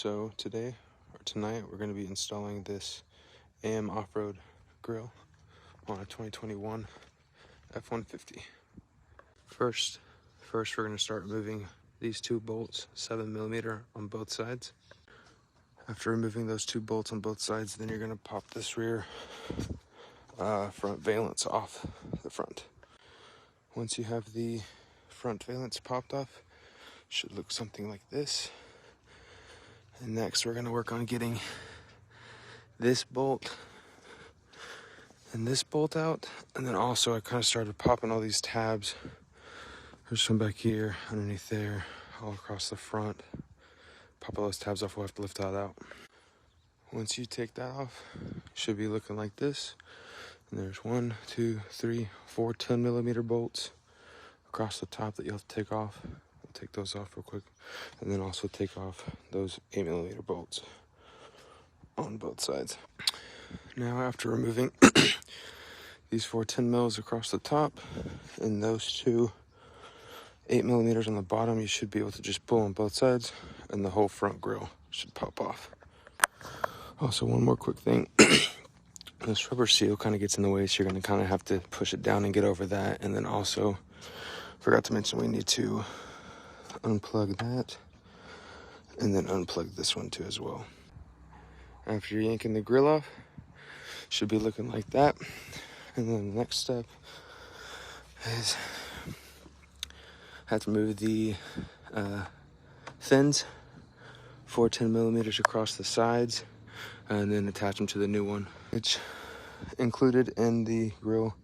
So today, or tonight, we're going to be installing this AM Off-Road Grille on a 2021 F150. First, we're going to start removing these two bolts, 7mm on both sides. After removing those two bolts on both sides, then you're going to pop this rear front valance off the front. Once you have the front valance popped off, it should look something like this. And next we're going to work on getting this bolt and this bolt out. And then also I kind of started popping all these tabs. There's some back here, underneath there, all across the front. Pop all those tabs off, we'll have to lift that out. Once you take that off, it should be looking like this. And there's 1, 2, 3, 4 10mm bolts across the top that you'll have to take off. We'll take those off real quick. And then also take off those 8mm bolts on both sides. Now after removing these 4 10mm across the top and those two 8mm on the bottom, you should be able to just pull on both sides and the whole front grille should pop off. Also, one more quick thing. This rubber seal kind of gets in the way, so you're going to kind of have to push it down and get over that. And then also, forgot to mention, we need to unplug that and then unplug this one too as well. After you're yanking the grill off, should be looking like that. And then the next step is have to move the fins 4 10mm across the sides and then attach them to the new one. Which included in the grill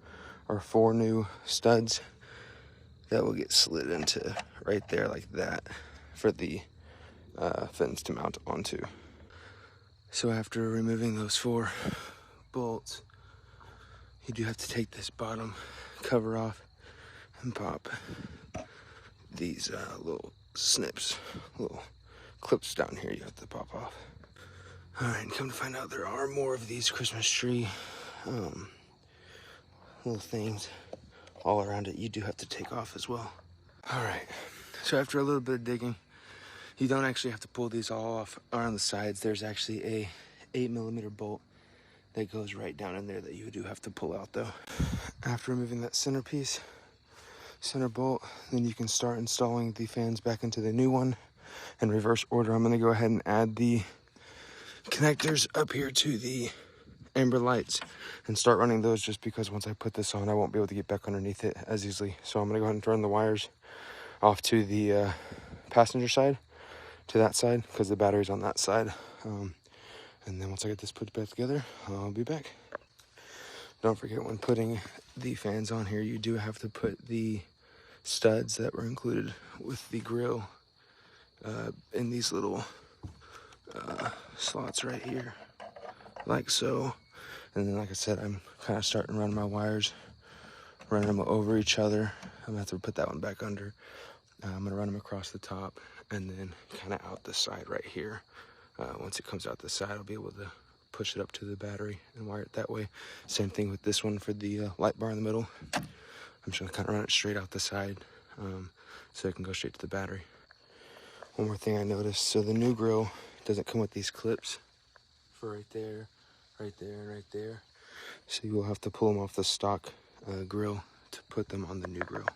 are 4 new studs that will get slid into right there like that for the fins to mount onto. So after removing those 4 bolts, you do have to take this bottom cover off and pop these little snips, little clips down here you have to pop off. All right, come to find out, there are more of these Christmas tree little things all around it you do have to take off as well. All right, so after a little bit of digging, you don't actually have to pull these all off around the sides. There's actually a 8mm bolt that goes right down in there that you do have to pull out though. After removing that center bolt, then you can start installing the fans back into the new one in reverse order. I'm gonna go ahead and add the connectors up here to the amber lights and start running those, just because once I put this on, I won't be able to get back underneath it as easily. So I'm gonna go ahead and run the wires off to the passenger side, to that side, because the battery's on that side. And then once I get this put back together, I'll be back. Don't forget, when putting the fans on here, you do have to put the studs that were included with the grill in these little slots right here, like so. And then, like I said, I'm kind of starting to run my wires, running them over each other. I'm gonna have to put that one back under. I'm gonna run them across the top and then kind of out the side right here. Once it comes out the side, I'll be able to push it up to the battery and wire it that way. Same thing with this one for the light bar in the middle. I'm just gonna kind of run it straight out the side so it can go straight to the battery. One more thing I noticed, so the new grill doesn't come with these clips for right there, and right there. So you will have to pull them off the stock grill to put them on the new grill.